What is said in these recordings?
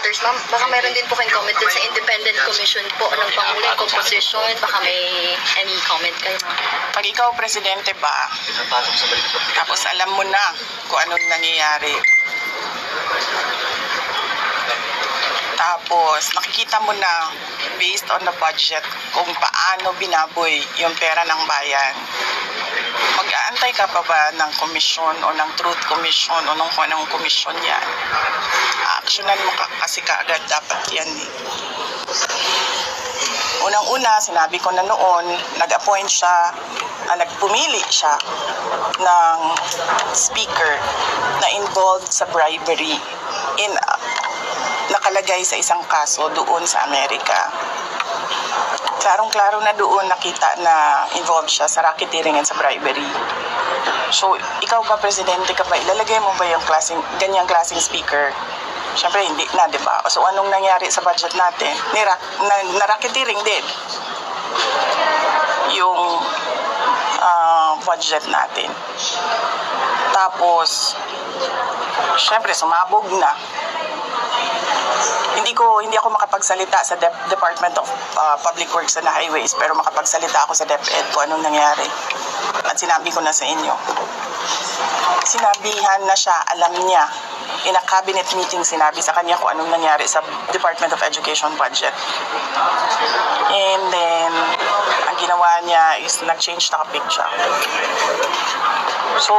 matters, ma'am, baka meron din po kayong comment dun sa independent commission po ng Pangulo, yung composition, baka may any comment kayo, ma'am? Pag ikaw presidente ba, tapos alam mo na kung anong nangyayari. Tapos nakikita mo na based on the budget kung paano binaboy yung pera ng bayan. Mag-aantay ka pa ba ng komisyon o ng truth commission o ng kung anong komisyon yan? Actionan mo kasi kaagad dapat yan eh. Unang-una, sinabi ko na noon, nag-appoint siya, nagpumili siya ng speaker na involved sa bribery nakalagay sa isang kaso doon sa Amerika. Klarong-klaro na doon nakita na involved siya sa racketeering and sa bribery. So, ikaw ba, presidente ka ba, ilalagay mo ba yung ganyang klaseng speaker? Siyempre, hindi na, di ba? So, anong nangyari sa budget natin? Na-racketeering din yung budget natin. Tapos, siyempre, sumabog na. Hindi ako makapagsalita sa Department of Public Works and Highways, pero makapagsalita ako sa DepEd kung anong nangyari. At sinabi ko na sa inyo. Sinabihan na siya, alam niya. In a cabinet meeting, sinabi sa kanya kung anong nangyari sa Department of Education budget. And then, ang ginawa niya is nag-change topic siya. So,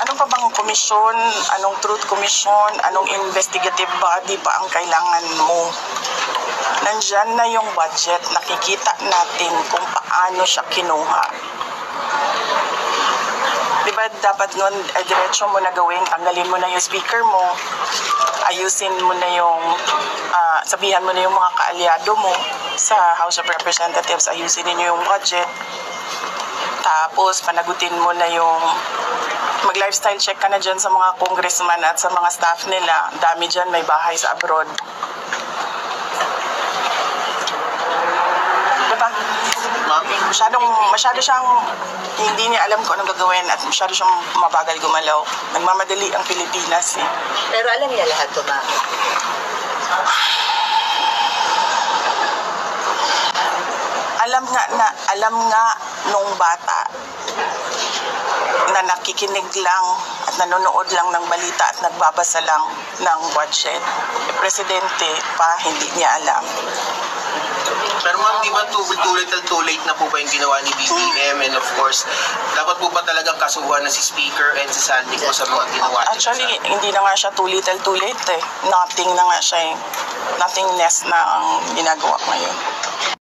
ano pa bang komisyon, anong truth commission, anong investigative body pa ang kailangan mo? Nandyan na yung budget, nakikita natin kung paano siya kinuha. Diba dapat nun, diretso mo na gawin, tanggalin mo na yung speaker mo, ayusin mo na yung, sabihan mo na yung mga kaalyado mo sa House of Representatives, ayusin niyo yung budget. Tapos, panagutin mo na yung mag-lifestyle check ka na dyan sa mga congressman at sa mga staff nila. Dami dyan, may bahay sa abroad. Diba? Masyado siyang hindi niya alam kung anong gagawin at masyado siyang mabagal gumalaw. Nagmamadali ang Pilipinas eh. Pero alam niya lahat to, ma'am. Alam nga nung bata na nakikinig lang at nanonood lang ng balita at nagbabasa lang ng budget. Presidente pa, hindi niya alam. Pero ma'am, di ba too late na po ba yung ginawa ni BBM? And of course, dapat po ba talagang kasuhan na si Speaker and si Sandy po sa mga ginawa niya? Actually, hindi na nga siya too late eh. Nothing na nga siya eh. Nothingness na ang ginagawa ngayon.